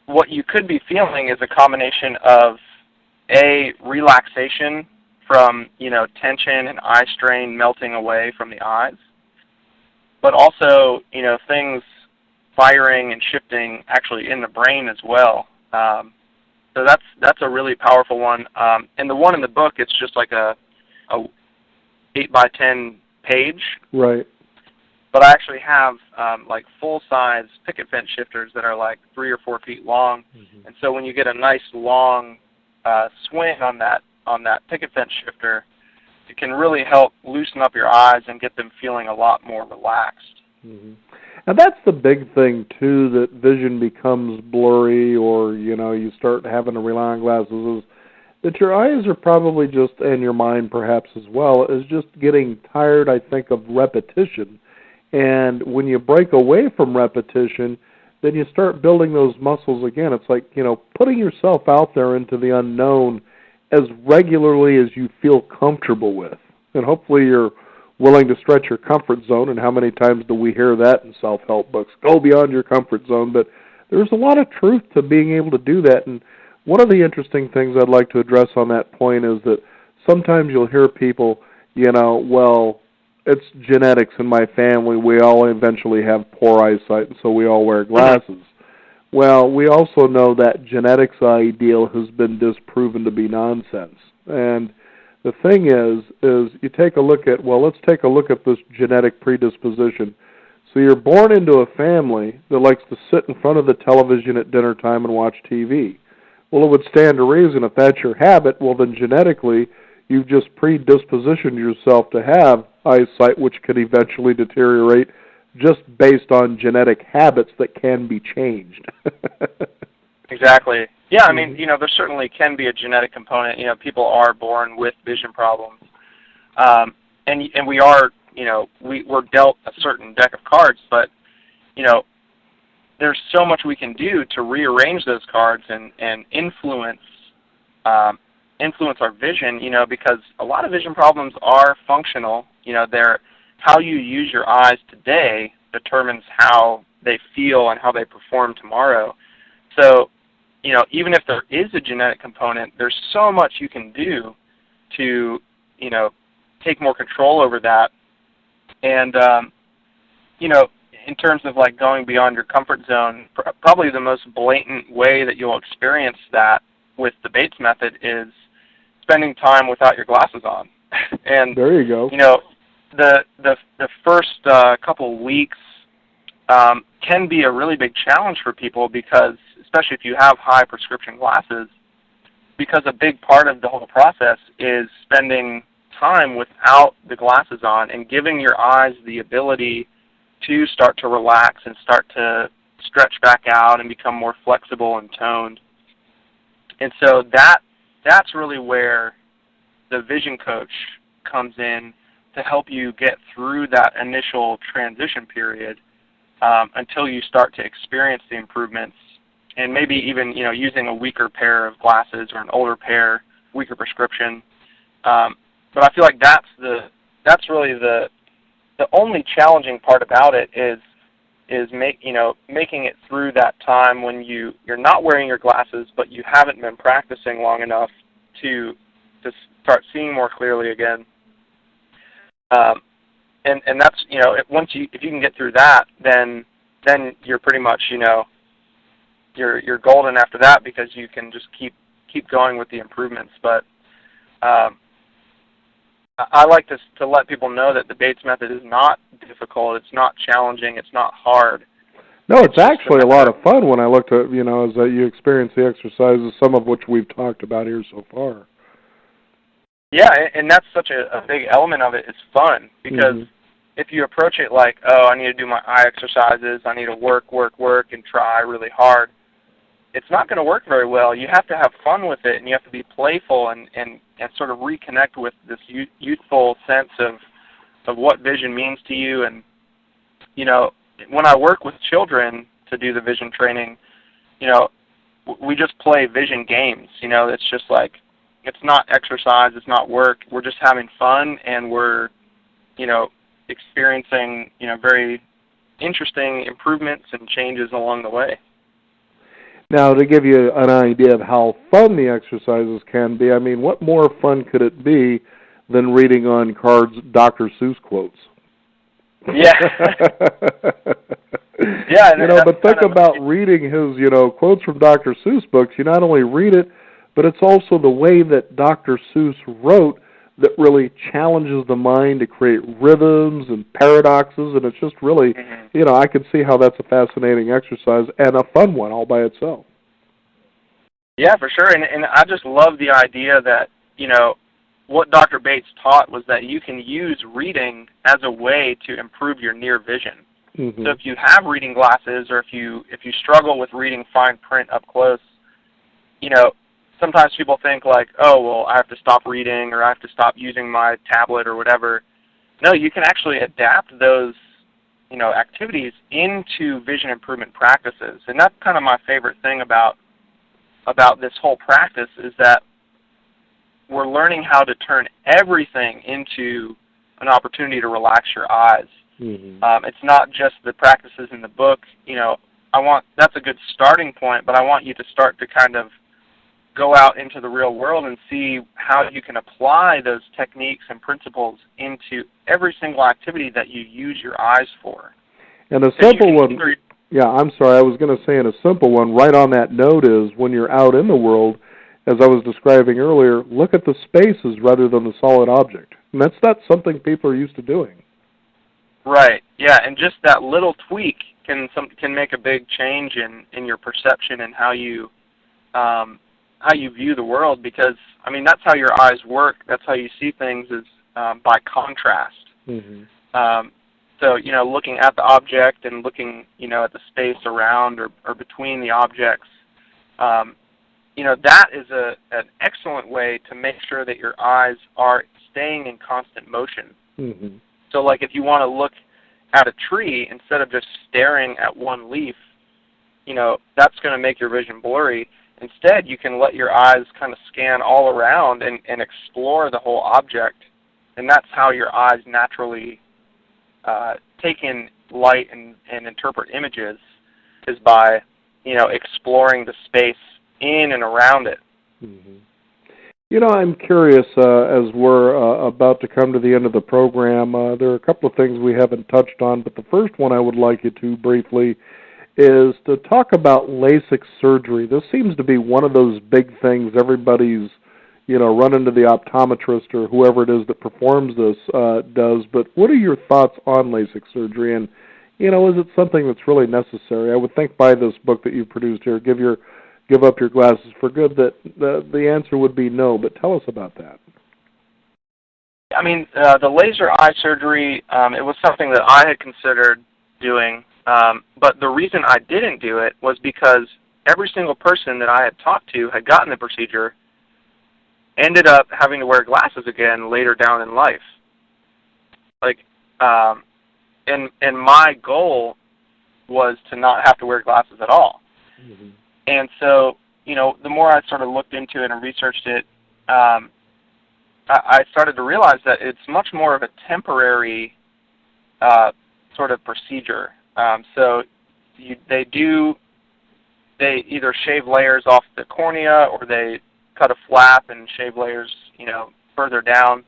what you could be feeling is a combination of relaxation from, tension and eye strain melting away from the eyes, but also, things firing and shifting actually in the brain as well. So that's a really powerful one. And the one in the book, it's just like a 8x10 page. Right. But I actually have like full-size picket fence shifters that are like 3 or 4 feet long. Mm-hmm. And so when you get a nice long swing on that picket fence shifter, it can really help loosen up your eyes and get them feeling a lot more relaxed. Mm-hmm. And that's the big thing, too, that vision becomes blurry or, you start having to rely on glasses, is that your eyes are probably just, and your mind perhaps as well, is just getting tired, I think, of repetition. And when you break away from repetition, then you start building those muscles again. It's like, putting yourself out there into the unknown as regularly as you feel comfortable with. And hopefully you're willing to stretch your comfort zone. And how many times do we hear that in self-help books? Go beyond your comfort zone. But there's a lot of truth to being able to do that. And one of the interesting things I'd like to address on that point is that sometimes you'll hear people, well, it's genetics in my family. We all eventually have poor eyesight, and so we all wear glasses. Well, we also know that genetics ideal has been disproven to be nonsense. And the thing is you take a look at, let's take a look at this genetic predisposition. So you're born into a family that likes to sit in front of the television at dinner time and watch TV. Well, it would stand to reason if that's your habit, well, then genetically you've just predispositioned yourself to have eyesight, which could eventually deteriorate just based on genetic habits that can be changed. Exactly. Yeah, I mean, there certainly can be a genetic component. People are born with vision problems. And we are, we're dealt a certain deck of cards, but, there's so much we can do to rearrange those cards and influence our vision, because a lot of vision problems are functional. They're how you use your eyes today determines how they feel and how they perform tomorrow. So, even if there is a genetic component, there's so much you can do to, take more control over that. And, in terms of like going beyond your comfort zone, probably the most blatant way that you'll experience that with the Bates method is spending time without your glasses on. And there you go. The first couple weeks can be a really big challenge for people because, especially if you have high prescription glasses, because a big part of the whole process is spending time without the glasses on and giving your eyes the ability to start to relax and start to stretch back out and become more flexible and toned. And so that's really where the vision coach comes in to help you get through that initial transition period until you start to experience the improvements, and maybe even using a weaker pair of glasses or an older pair, weaker prescription. But I feel like that's really the only challenging part about it is making it through that time when you're not wearing your glasses, but you haven't been practicing long enough to start seeing more clearly again. And that's if you can get through that, then you're pretty much you're golden after that, because you can just keep going with the improvements. But I like to let people know that the Bates method is not difficult. It's not challenging. It's not hard. No, it's actually a lot of fun when I looked at, as you experience the exercises, some of which we've talked about here so far. Yeah, and that's such a big element of it is fun, because if you approach it like, I need to do my eye exercises, I need to work, and try really hard, it's not going to work very well. You have to have fun with it, and you have to be playful and sort of reconnect with this youthful sense of what vision means to you. And, when I work with children to do the vision training, we just play vision games. It's just like, it's not exercise, it's not work. We're just having fun, and we're, experiencing, very interesting improvements and changes along the way. Now, to give you an idea of how fun the exercises can be, what more fun could it be than reading on cards Dr. Seuss quotes? Yeah. Yeah. But think about reading his, quotes from Dr. Seuss books. You not only read it, but it's also the way that Dr. Seuss wrote that really challenges the mind to create rhythms and paradoxes, and it's just really, I can see how that's a fascinating exercise and a fun one all by itself. Yeah, for sure, and I just love the idea that, what Dr. Bates taught was that you can use reading as a way to improve your near vision. So if you have reading glasses, or if you struggle with reading fine print up close, sometimes people think like, I have to stop reading, or I have to stop using my tablet or whatever. No, you can actually adapt those, activities into vision improvement practices. And that's kind of my favorite thing about this whole practice, is that we're learning how to turn everything into an opportunity to relax your eyes. It's not just the practices in the book. That's a good starting point, but I want you to start to kind of go out into the real world and see how you can apply those techniques and principles into every single activity that you use your eyes for. And a simple one, I'm sorry, I was going to say, and a simple one right on that note is, when you're out in the world, as I was describing earlier, look at the spaces rather than the solid object. And that's not something people are used to doing. Right, yeah, and just that little tweak can make a big change in your perception and how you view the world, because that's how your eyes work. That's how you see things, is by contrast. So looking at the object and looking at the space around or between the objects, that is an excellent way to make sure that your eyes are staying in constant motion. So like if you want to look at a tree instead of just staring at one leaf, that's going to make your vision blurry. Instead, you can let your eyes kind of scan all around and explore the whole object. And that's how your eyes naturally take in light and interpret images, is by, exploring the space in and around it. I'm curious, as we're about to come to the end of the program, there are a couple of things we haven't touched on, but the first one I would like you to briefly is to talk about Lasik surgery. This seems to be one of those big things everybody's, running to the optometrist or whoever it is that performs this does. But what are your thoughts on Lasik surgery? And, is it something that's really necessary? I would think by this book that you've produced here, Give Up Your Glasses for Good, that the answer would be no. But tell us about that. The laser eye surgery, it was something that I had considered doing. But the reason I didn't do it was because every single person that I had talked to had gotten the procedure, ended up having to wear glasses again later down in life. Like, and my goal was to not have to wear glasses at all. Mm-hmm. And so, the more I sort of looked into it and researched it, I started to realize that it's much more of a temporary sort of procedure. So they either shave layers off the cornea, or they cut a flap and shave layers, further down,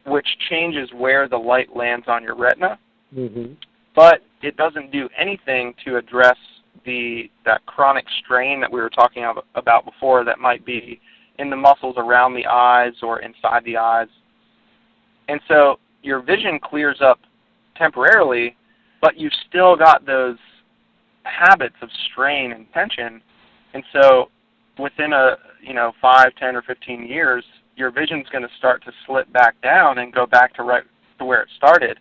which changes where the light lands on your retina. Mm-hmm. But it doesn't do anything to address that chronic strain that we were talking about before that might be in the muscles around the eyes or inside the eyes. And so your vision clears up temporarily, but you've still got those habits of strain and tension. And so within 5, 10, or 15 years, your vision's going to start to slip back down and go back to right to where it started.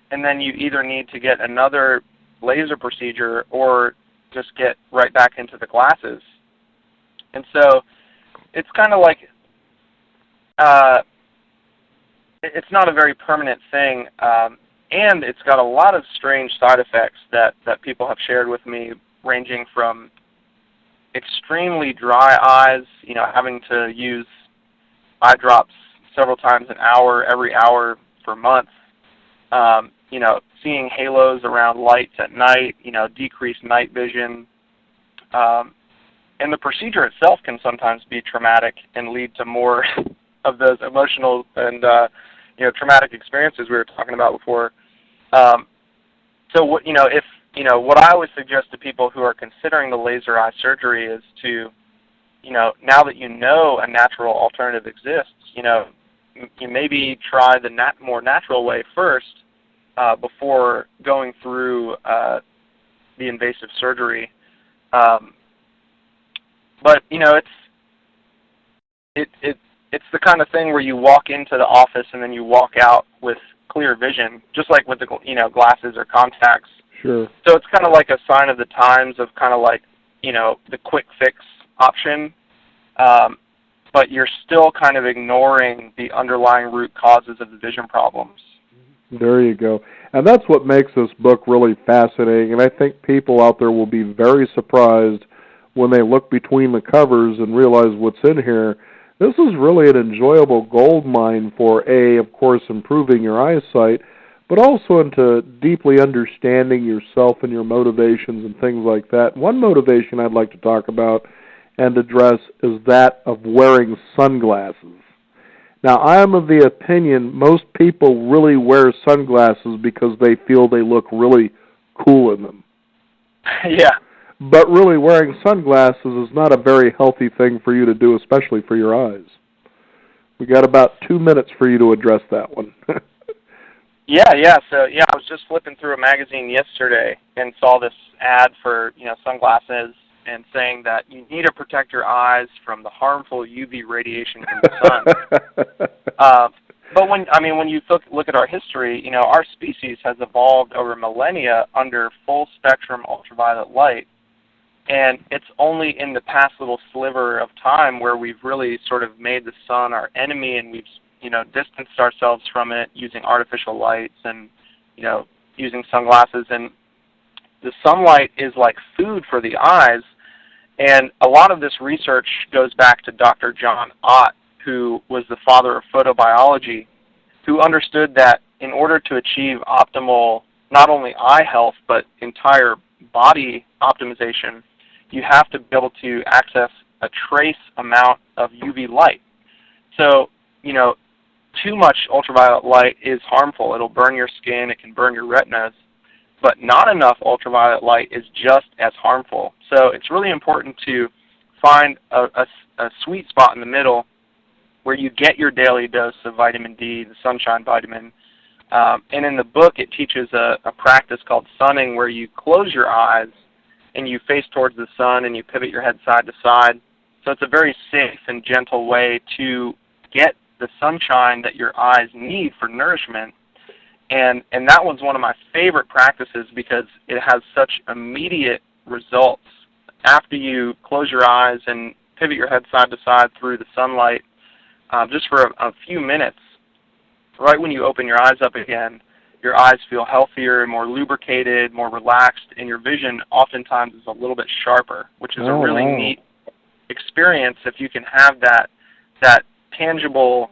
And then you either need to get another laser procedure or just get right back into the glasses. And so it's kind of like, it's not a very permanent thing, and it's got a lot of strange side effects that people have shared with me, ranging from extremely dry eyes, having to use eye drops several times an hour, every hour for months, seeing halos around lights at night, decreased night vision. And the procedure itself can sometimes be traumatic and lead to more of those emotional and, traumatic experiences we were talking about before. So what I always suggest to people who are considering the laser eye surgery is to, now that a natural alternative exists, you maybe try the more natural way first, before going through the invasive surgery. But it's the kind of thing where you walk into the office and then you walk out with clear vision, just like with the glasses or contacts. Sure. So it's kind of like a sign of the times of kind of like the quick fix option, but you're still kind of ignoring the underlying root causes of the vision problems. There you go. And that's what makes this book really fascinating, and I think people out there will be very surprised when they look between the covers and realize what's in here. This is really an enjoyable gold mine for, of course, improving your eyesight, but also into deeply understanding yourself and your motivations and things like that. One motivation I'd like to talk about and address is that of wearing sunglasses. Now, I am of the opinion most people really wear sunglasses because they feel they look really cool in them. Yeah. But really, wearing sunglasses is not a very healthy thing for you to do, especially for your eyes. We got about 2 minutes for you to address that one. Yeah. So, I was just flipping through a magazine yesterday and saw this ad for, sunglasses, and saying that you need to protect your eyes from the harmful UV radiation from the sun. But when you look at our history, our species has evolved over millennia under full spectrum ultraviolet light, and it's only in the past little sliver of time where we've really sort of made the sun our enemy, and we've distanced ourselves from it using artificial lights and using sunglasses. And the sunlight is like food for the eyes, and a lot of this research goes back to Dr. John Ott, who was the father of photobiology, who understood that in order to achieve optimal not only eye health but entire body optimization, you have to be able to access a trace amount of UV light. So, too much ultraviolet light is harmful. It'll burn your skin, it can burn your retinas, but not enough ultraviolet light is just as harmful. So it's really important to find a sweet spot in the middle where you get your daily dose of vitamin D, the sunshine vitamin. And in the book, it teaches a practice called sunning, where you close your eyes and you face towards the sun and you pivot your head side to side. So it's a very safe and gentle way to get the sunshine that your eyes need for nourishment. And that one's one of my favorite practices because it has such immediate results. After you close your eyes and pivot your head side to side through the sunlight, just for a few minutes, right when you open your eyes up again, your eyes feel healthier, more lubricated, more relaxed, and your vision oftentimes is a little bit sharper, which is a really neat experience if you can have that tangible,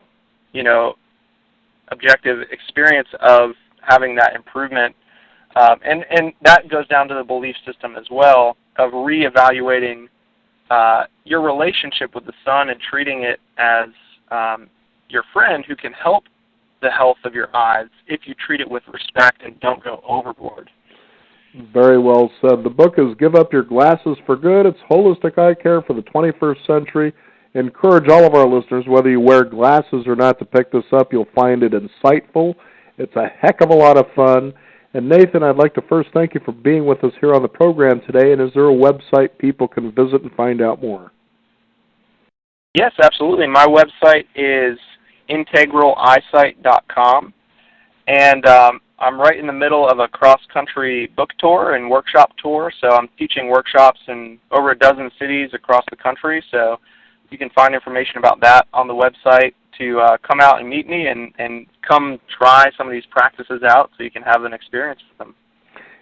objective experience of having that improvement. And that goes down to the belief system as well of reevaluating your relationship with the sun and treating it as your friend who can help the health of your eyes if you treat it with respect and don't go overboard. Very well said. The book is Give Up Your Glasses for Good. It's holistic eye care for the 21st century. Encourage all of our listeners, whether you wear glasses or not, to pick this up. You'll find it insightful. It's a heck of a lot of fun. And Nathan, I'd like to first thank you for being with us here on the program today. And is there a website people can visit and find out more? Yes, absolutely. My website is integraleyesight.com. And I'm right in the middle of a cross-country book tour and workshop tour. So I'm teaching workshops in over a dozen cities across the country. So you can find information about that on the website to come out and meet me and come try some of these practices out so you can have an experience with them.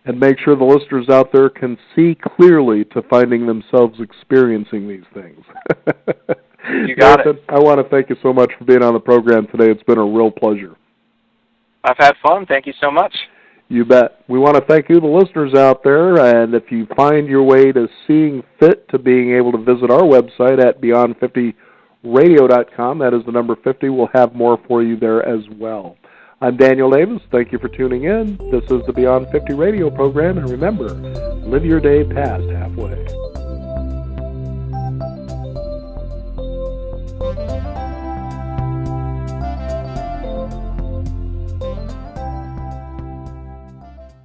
And make sure the listeners out there can see clearly to finding themselves experiencing these things. You got Nathan, it. I want to thank you so much for being on the program today. It's been a real pleasure. I've had fun. Thank you so much. You bet. We want to thank you, the listeners out there, and if you find your way to seeing fit to being able to visit our website at beyond50radio.com, that is the number 50, we'll have more for you there as well. I'm Daniel Davis. Thank you for tuning in. This is the Beyond 50 radio program, and remember, live your day past halfway.